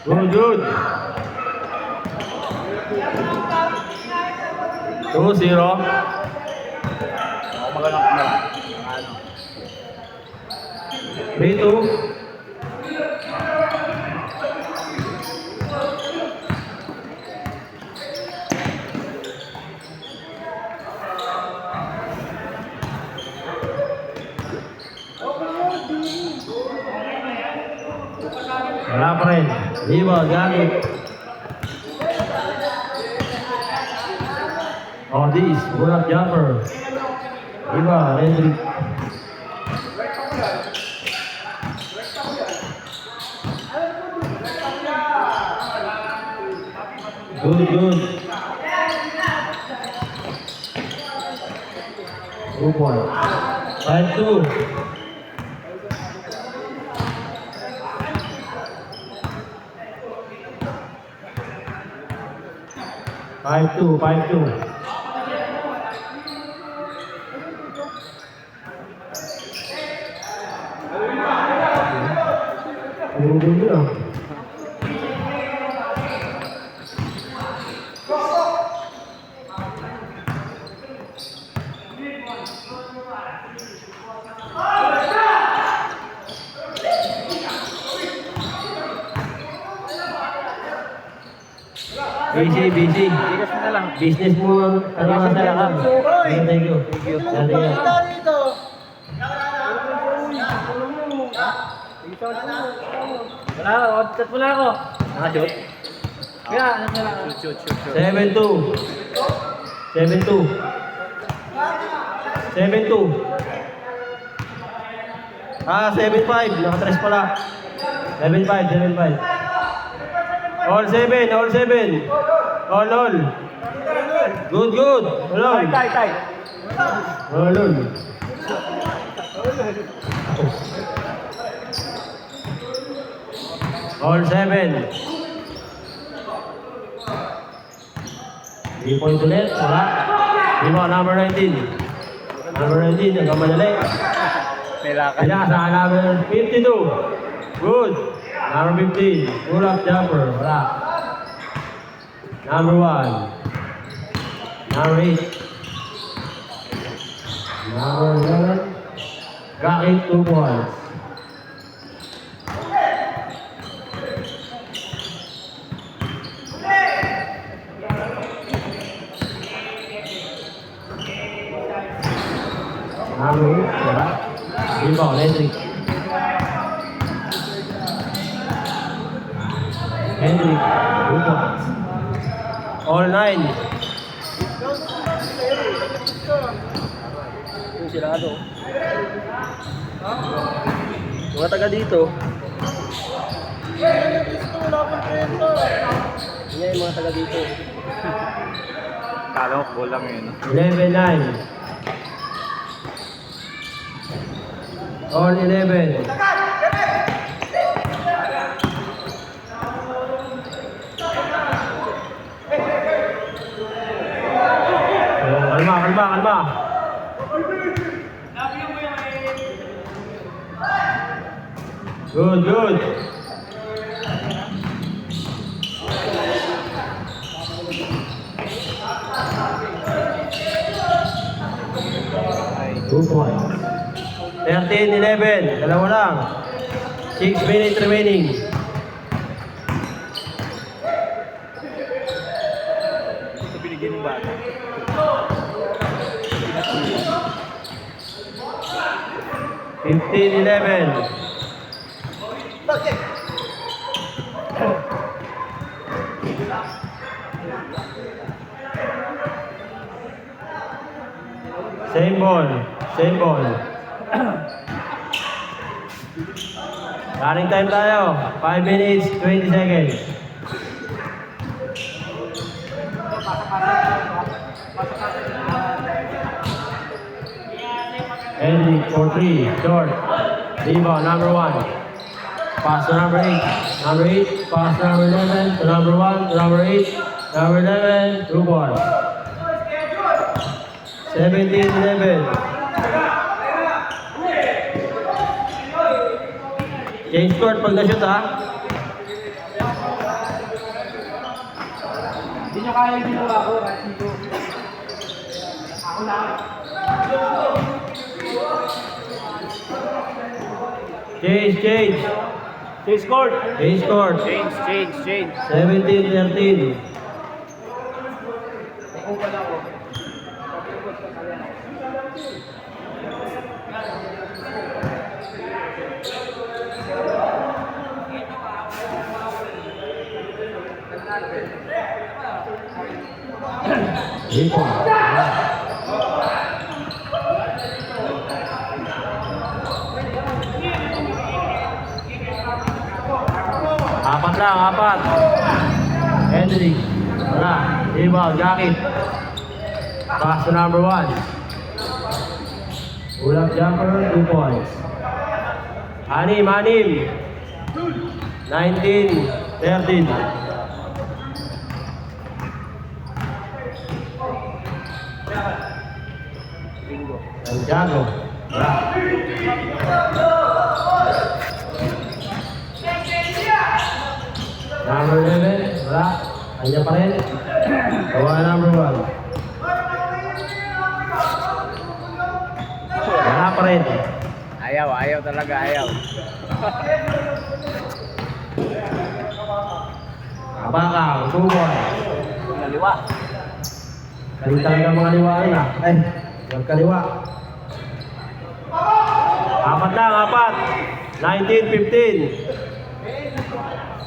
Good. 2-0. Magalang kamera. 3-2. Wala pa rin. Diba, gamit. Ordis, bulat jumper. Diba, Hendrik. Good. 2 points. 5-2. Five two. Busy. Tigas mo na lang. Business mo, ano nga sa lakab. Thank you. Wala, chat mo lang ako. Nakashoot? Kaya, ano na lang. Shoot. 7-2. 7-2. Ah, 7-5. Nakatres pala. 7-5. All 7. All. Good. All. Tay. All. All 7. 3 points ulit. Wala. Diba, number 19. Hanggang madali. May lakad. Kaya sa number 52. Good. Number 15. Pull up jumper. Wala. Number 1. Number 8. Number 11. Got it 2 points. Number 8. Wala. Diba, Hendrik. Hendrik, 2 points. All 9. Yung sirado. Mga taga dito. Yan yung mga taga dito. Kala ko goal lang yun. 11-9. All 11. Kalma. Good. Two points. 13-11. Dalawa lang. 6 minutes remaining. Ito binigyan ng bata. 15-11. Same ball. Running time tayo. 5 minutes, 20 seconds. Hendrik for 3, short. Rebound, number 1. Pass to number 8. Number 8, pass to number 11, to number 1, to number 8, number 11, through ball. 17-11. Change court pag na-shoot ha. nyo kaya yung ginawa ko, kahit dito. Ako lang. Change. Change court. Change court. Change. 17-13. Ipon. Apat. Henry. Wala. Rebound, Jacket. Pass to number 1. Pull-up jumper, 2 points. Anim. 19-13. Santiago. Wala. Number 11. Wala. Kanya pa rin. Gawa number 1. Wala pa rin. Ayaw talaga, ayaw. Abakang, Suboy. Kaliwa. Kalitan ka mga liwa rin ah. Ay, huwag kaliwa. 19-15.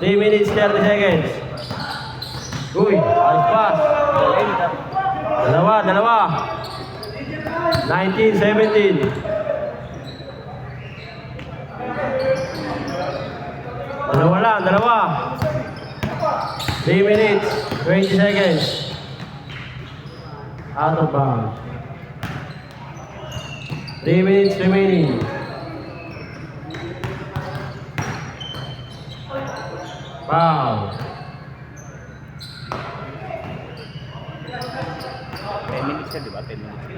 3 minutes 30 seconds. Uy, ayos pass. Dalawa. 19-17. Dalawa. 3 minutes 20 seconds. Out of bounds. 3 minutes remaining. Foul. 10 minutes yan, di ba? 10 minutes lang.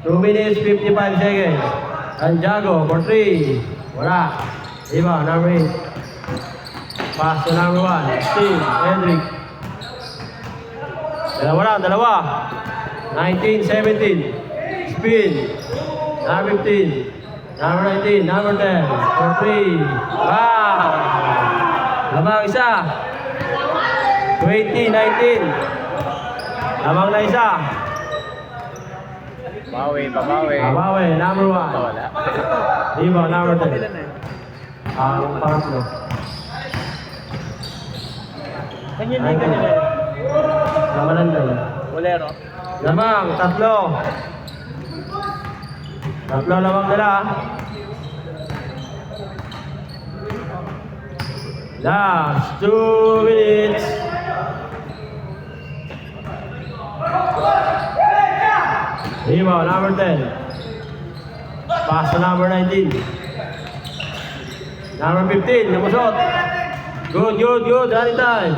2 minutes 55 seconds. Santiago for 3. Wala. Iba, number 8. Pass to number 1. Steve, Hendrick. Dalawa. 19-17. Spin. Number 15. Number 19. Number 10. For 3. Wow! Lamang isa. 20-19. Lamang na isa. Babawi. Abawe, number 1. Wala. Iba, number 10. Ang pangatlo. Ganyan eh. Namalan din. Bolero. Lamang, tatlo. Tatlo lamang nila. Last 2 minutes. Iba, number 10. Pass to number 19. Number 15, namusot. Good. Running time.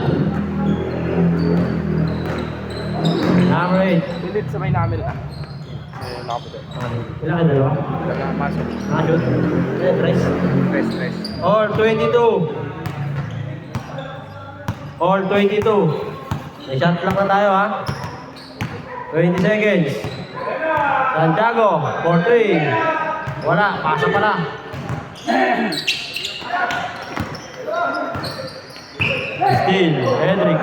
Number 8. Pilit sa may namin lang. Nakaputo. Ilan ka dalawa? Masok. Nakashoot? Tres. Stress. All 22. All 22. May shot clock na tayo ha. 20 seconds. Santiago, for 3. Wala, pasa pala. Still, Hendrick.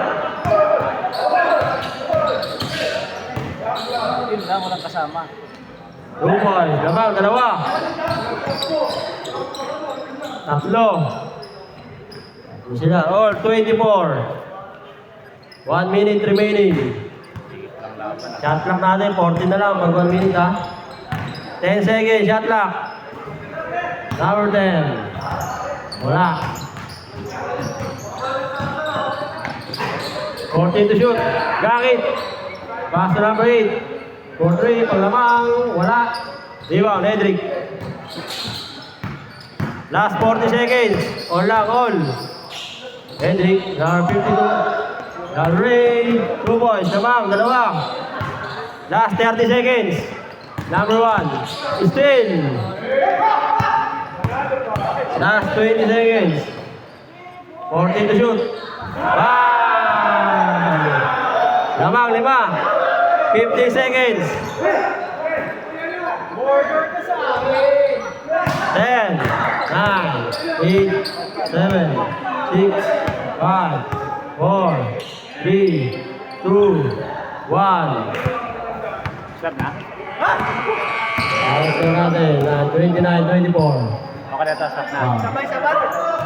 Yun lang, walang kasama. Rumol, lamang, dalawa. Tatlo. Ano sila? All 24. 1 minute remaining. Shot clock natin, 14 na lang, pag 1 minute ha. 10 seconds, shot clock. Number 10. Wala. 14 to shoot. Gakit. Pass to number 8. For 3, paglamang, wala. Rebound, Hendrick. Last 40 seconds. All lang, all. Hendrick, number 52. Ray, 2 points. Lamang, dalawa. Last 30 seconds. Number 1. Still. Last 20 seconds. 14 to shoot. Bang! Lamang 5. 50 seconds. 10, 9, 8, 7, 6, 5, 4, 3, 2, 1. Stop na. Ayos na natin. 29-24. Okay na ito, stop na. Ah.